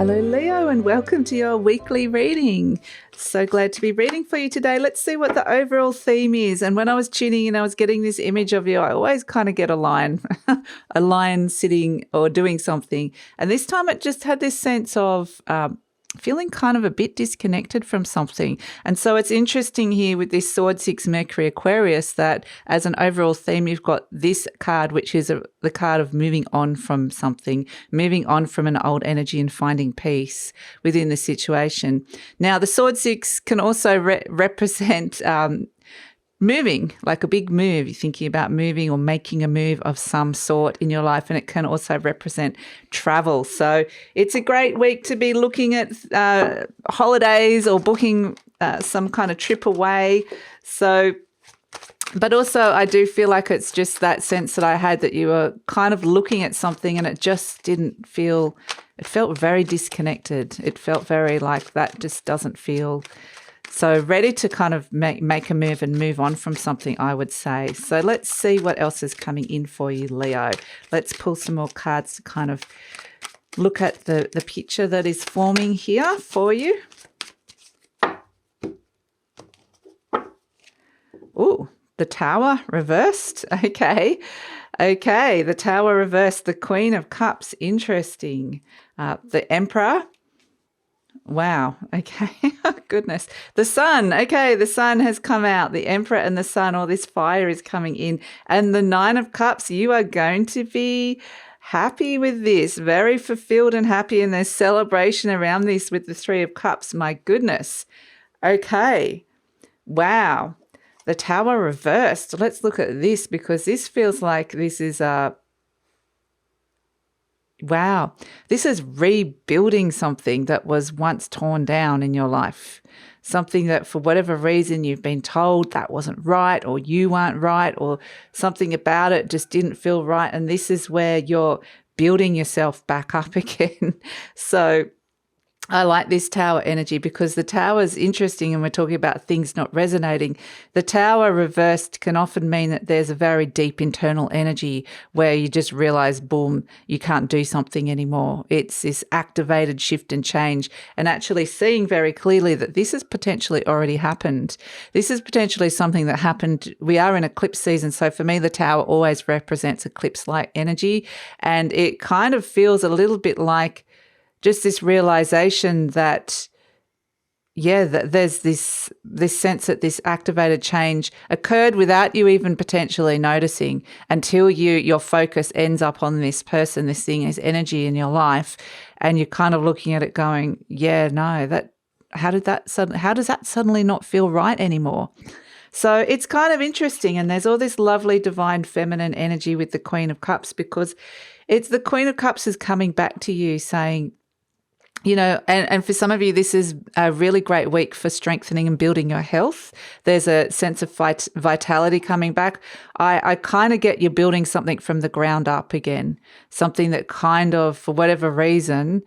Hello Leo, and welcome to your weekly reading. So glad to be reading for you today. Let's see what the overall theme is. And when I was tuning in, I was getting this image of you. I always kind of get a lion, a lion sitting or doing something. And this time it just had this sense of feeling kind of a bit disconnected from something. And so it's interesting here with this Sword 6 Mercury Aquarius that as an overall theme, you've got this card, which is the card of moving on from something, moving on from an old energy and finding peace within the situation. Now, the Sword 6 can also represent moving, like a big move. You're thinking about moving or making a move of some sort in your life, and it can also represent travel. So it's a great week to be looking at holidays or booking some kind of trip away. So, but also I do feel like it's just that sense that I had that you were kind of looking at something and it just didn't feel, it felt very disconnected. It felt very like that just doesn't feel so ready to kind of make a move and move on from something, I would say. So let's see what else is coming in for you, Leo. Let's pull some more cards to kind of look at the picture that is forming here for you. Ooh, the Tower reversed. Okay. Okay, the Tower reversed. The Queen of Cups. Interesting. The Emperor. Wow. Okay. Goodness. The Sun. Okay. The Sun has come out. The Emperor and the Sun. All this fire is coming in. And the Nine of Cups. You are going to be happy with this. Very fulfilled and happy. And there's celebration around this with the Three of Cups. My goodness. Okay. Wow. The Tower reversed. Let's look at this because this feels like this is wow, this is rebuilding something that was once torn down in your life. Something that for whatever reason you've been told that wasn't right or you weren't right or something about it just didn't feel right. And this is where you're building yourself back up again. So I like this Tower energy because the Tower is interesting and we're talking about things not resonating. The Tower reversed can often mean that there's a very deep internal energy where you just realize, boom, you can't do something anymore. It's this activated shift and change and actually seeing very clearly that this has potentially already happened. This is potentially something that happened. We are in eclipse season. So for me, the Tower always represents eclipse-like energy and it kind of feels a little bit like just this realization that, yeah, that there's this sense that this activated change occurred without you even potentially noticing until your focus ends up on this person, this thing, this energy in your life, and you're kind of looking at it going, yeah, no, how does that suddenly not feel right anymore? So it's kind of interesting, and there's all this lovely divine feminine energy with the Queen of Cups because it's the Queen of Cups is coming back to you saying, you know, and for some of you, this is a really great week for strengthening and building your health. There's a sense of vitality coming back. I kind of get you building something from the ground up again, something that kind of, for whatever reason,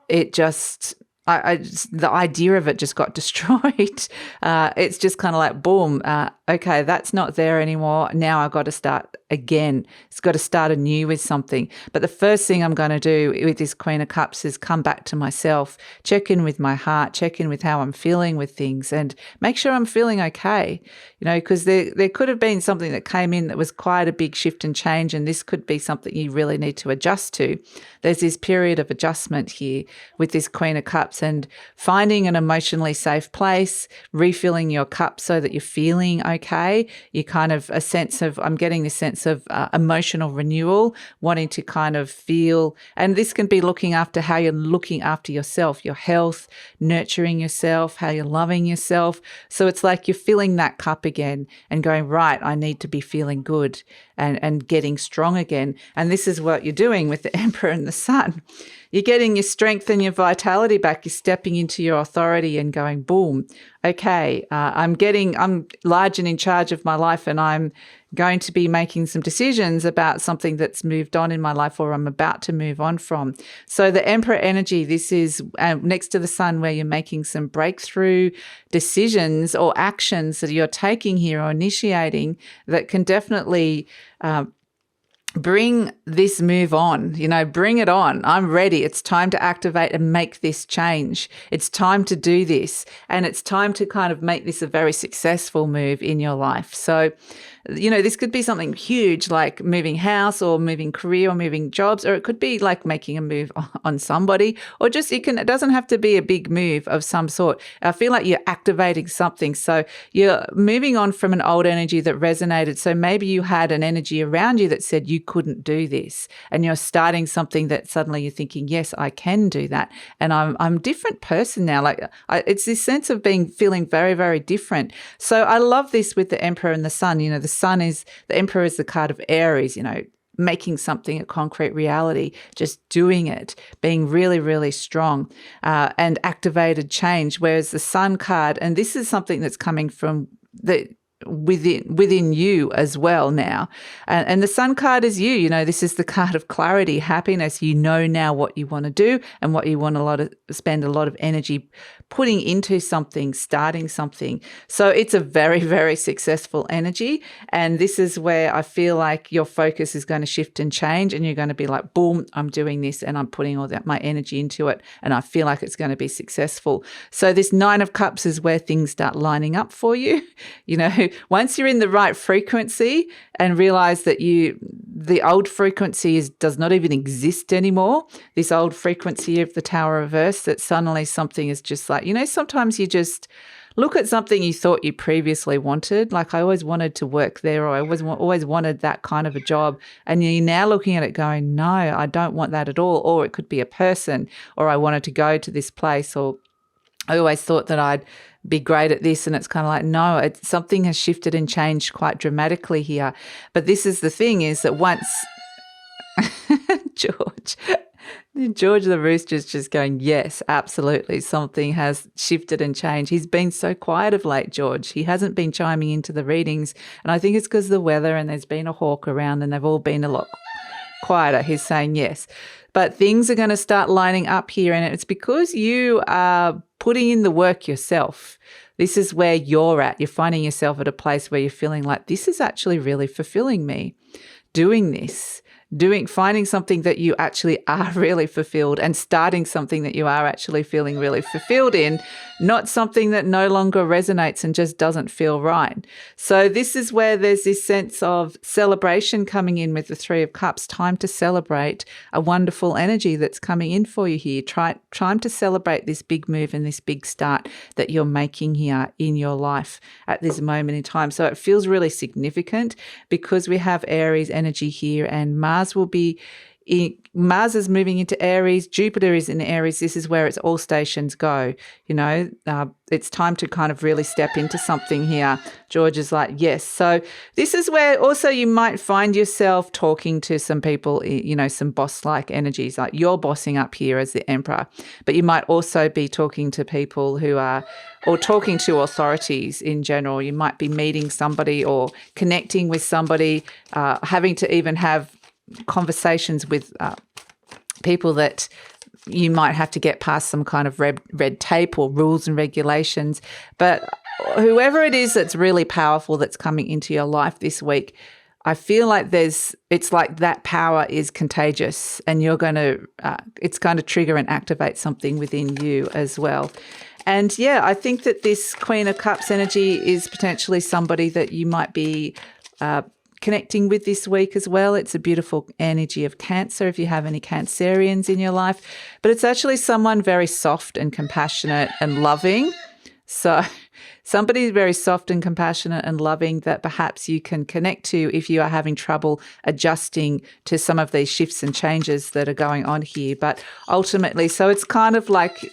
it just, the idea of it just got destroyed. It's just kind of like, boom, okay, that's not there anymore. Now I've got to start again. It's got to start anew with something. But the first thing I'm going to do with this Queen of Cups is come back to myself, check in with my heart, check in with how I'm feeling with things and make sure I'm feeling okay, you know, because there could have been something that came in that was quite a big shift and change, and this could be something you really need to adjust to. There's this period of adjustment here with this Queen of Cups and finding an emotionally safe place, refilling your cup so that you're feeling okay. You kind of I'm getting this sense of emotional renewal, wanting to kind of feel, and this can be looking after how you're looking after yourself, your health, nurturing yourself, how you're loving yourself. So it's like you're filling that cup again and going, right, I need to be feeling good and getting strong again. And this is what you're doing with the Emperor and the Sun. You're getting your strength and your vitality back. You're stepping into your authority and going, boom, okay, I'm large and in charge of my life and I'm going to be making some decisions about something that's moved on in my life or I'm about to move on from. So the Emperor energy, this is next to the Sun where you're making some breakthrough decisions or actions that you're taking here or initiating that can definitely bring this move on, bring it on. I'm ready. It's time to activate and make this change. It's time to do this. And it's time to kind of make this a very successful move in your life. So, this could be something huge like moving house or moving career or moving jobs, or it could be like making a move on somebody, or just it doesn't have to be a big move of some sort. I feel like you're activating something. So you're moving on from an old energy that resonated. So maybe you had an energy around you that said you couldn't do this, and you're starting something that suddenly you're thinking, yes, I can do that. And I'm a different person now. Like it's this sense of feeling very, very different. So I love this with the Emperor and the Sun. The Emperor is the card of Aries, making something a concrete reality, just doing it, being really, really strong, and activated change. Whereas the Sun card, and this is something that's coming from within you as well now. And the Sun card is you. This is the card of clarity, happiness. You know now what you want to do and what you want spend a lot of energy putting into something, starting something. So it's a very, very successful energy. And this is where I feel like your focus is going to shift and change, and you're going to be like, boom, I'm doing this and I'm putting all my energy into it. And I feel like it's going to be successful. So this 9 of Cups is where things start lining up for you. Once you're in the right frequency and realize that the old frequency does not even exist anymore, this old frequency of the Tower reverse, that suddenly something is just like, sometimes you just look at something you thought you previously wanted. Like I always wanted to work there, or I always wanted that kind of a job. And you're now looking at it going, no, I don't want that at all. Or it could be a person, or I wanted to go to this place, or I always thought that I'd be great at this, and it's kind of like, no, something has shifted and changed quite dramatically here. But this is the thing, is that once George the Rooster's just going, yes, absolutely, something has shifted and changed. He's been so quiet of late, George. He hasn't been chiming into the readings, and I think it's because of the weather, and there's been a hawk around, and they've all been a lot quieter. He's saying yes. But things are going to start lining up here, and it's because you are putting in the work yourself. This is where you're at. You're finding yourself at a place where you're feeling like, this is actually really fulfilling me, doing this. Finding something that you actually are really fulfilled, and starting something that you are actually feeling really fulfilled in, not something that no longer resonates and just doesn't feel right. So this is where there's this sense of celebration coming in with the 3 of Cups, time to celebrate a wonderful energy that's coming in for you here. Time to celebrate this big move and this big start that you're making here in your life at this moment in time. So it feels really significant because we have Aries energy here, and Mars is moving into Aries. Jupiter is in Aries. This is where it's all stations go. It's time to kind of really step into something here. George is like, yes. So this is where also you might find yourself talking to some people, some boss-like energies, like you're bossing up here as the Emperor, but you might also be talking to people or talking to authorities in general. You might be meeting somebody or connecting with somebody, having to even have conversations with people that you might have to get past some kind of red tape or rules and regulations. But whoever it is that's really powerful that's coming into your life this week, I feel like it's like that power is contagious, and it's going to trigger and activate something within you as well. And yeah, I think that this Queen of Cups energy is potentially somebody that you might be connecting with this week as well. It's a beautiful energy of Cancer if you have any Cancerians in your life, but it's actually someone very soft and compassionate and loving. So somebody very soft and compassionate and loving that perhaps you can connect to if you are having trouble adjusting to some of these shifts and changes that are going on here. But ultimately, so it's kind of like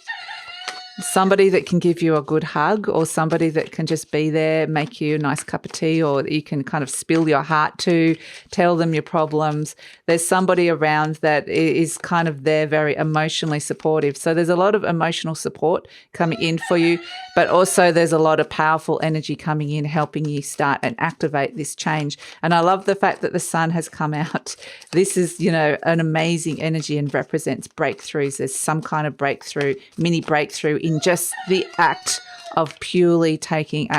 somebody that can give you a good hug, or somebody that can just be there, make you a nice cup of tea, or you can kind of spill your heart to, tell them your problems. There's somebody around that is kind of there, very emotionally supportive. So there's a lot of emotional support coming in for you, but also there's a lot of powerful energy coming in, helping you start and activate this change. And I love the fact that the Sun has come out. This is, an amazing energy and represents breakthroughs. There's some kind of breakthrough, mini breakthrough in just the act of purely taking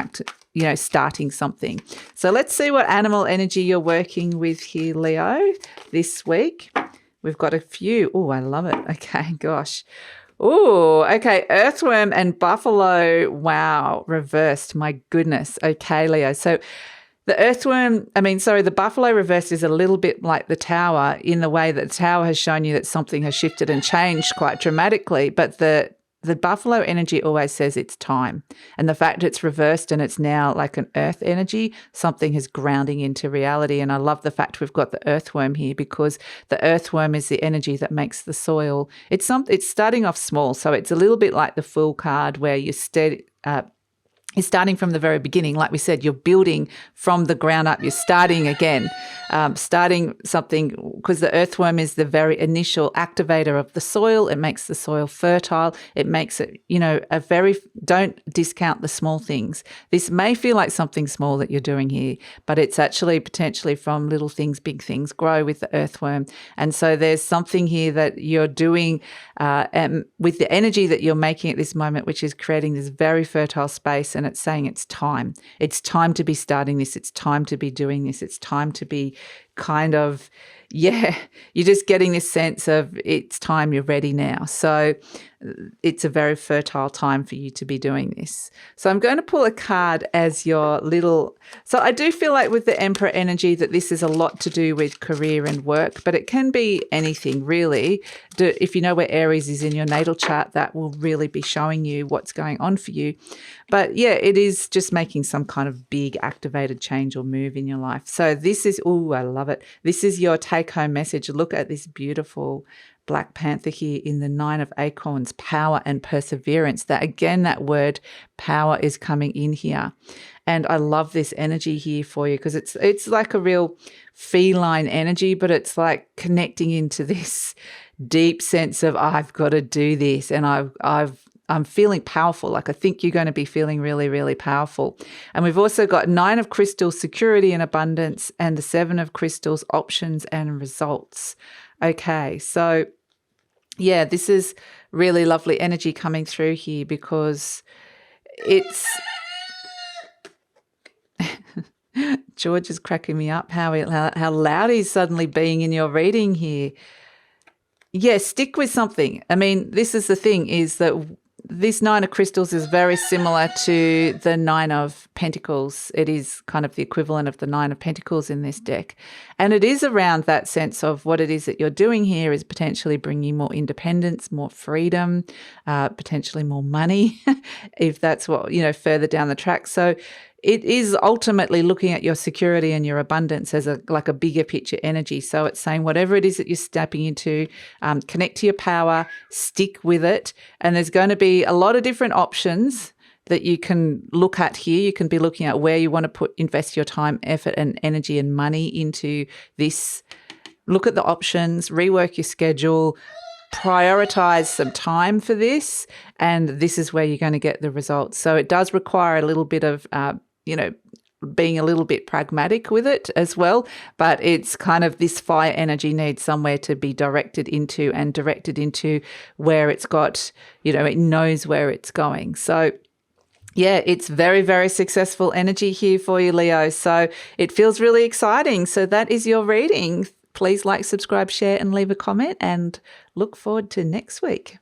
starting something. So let's see what animal energy you're working with here, Leo, this week. We've got a few. Oh, I love it. Okay, gosh. Oh, okay. Earthworm and buffalo. Wow, reversed. My goodness. Okay, Leo. So the buffalo reversed is a little bit like the tower in the way that the tower has shown you that something has shifted and changed quite dramatically. But the buffalo energy always says it's time. And the fact it's reversed and it's now like an earth energy, something is grounding into reality. And I love the fact we've got the earthworm here, because the earthworm is the energy that makes the soil. It's starting off small. So it's a little bit like the Fool card, where you're starting from the very beginning. Like we said, you're building from the ground up. You're starting again, starting something, because the earthworm is the very initial activator of the soil. It makes the soil fertile. It makes it, don't discount the small things. This may feel like something small that you're doing here, but it's actually potentially from little things, big things grow with the earthworm. And so there's something here that you're doing with the energy that you're making at this moment, which is creating this very fertile space. And it's saying it's time. It's time to be starting this. It's time to be doing this. It's time to be kind of, you're just getting this sense of it's time, you're ready now. So it's a very fertile time for you to be doing this. So I'm going to pull a card as your little, so I do feel like with the Emperor energy that this is a lot to do with career and work, but it can be anything really. If you know where Aries is in your natal chart, that will really be showing you what's going on for you. But yeah, it is just making some kind of big activated change or move in your life. So this is, I love it. This is your take-home message. Look at this beautiful Black Panther here in the 9 of Acorns, power and perseverance. That word power is coming in here. And I love this energy here for you, because it's like a real feline energy, but it's like connecting into this deep sense of I've got to do this, and I'm feeling powerful. Like I think you're going to be feeling really, really powerful. And we've also got 9 of crystals, security and abundance, and the 7 of crystals, options and results. Okay, so yeah, this is really lovely energy coming through here, because it's George is cracking me up how loud he's suddenly being in your reading here. Yeah, stick with something. I mean, this is the thing, is that this 9 of crystals is very similar to the 9 of pentacles. It is kind of the equivalent of the 9 of pentacles in this deck. And it is around that sense of what it is that you're doing here is potentially bringing more independence, more freedom, potentially more money, if that's what, further down the track. So it is ultimately looking at your security and your abundance as like a bigger picture energy. So it's saying whatever it is that you're stepping into, connect to your power, stick with it. And there's going to be a lot of different options that you can look at here. You can be looking at where you want to invest your time, effort and energy and money into this. Look at the options, rework your schedule, prioritize some time for this, and this is where you're going to get the results. So it does require a little bit of, being a little bit pragmatic with it as well, but it's kind of this fire energy needs somewhere to be directed into, and directed into where it's got, it knows where it's going. So yeah, it's very, very successful energy here for you, Leo. So it feels really exciting. So that is your reading. Please like, subscribe, share, and leave a comment, and look forward to next week.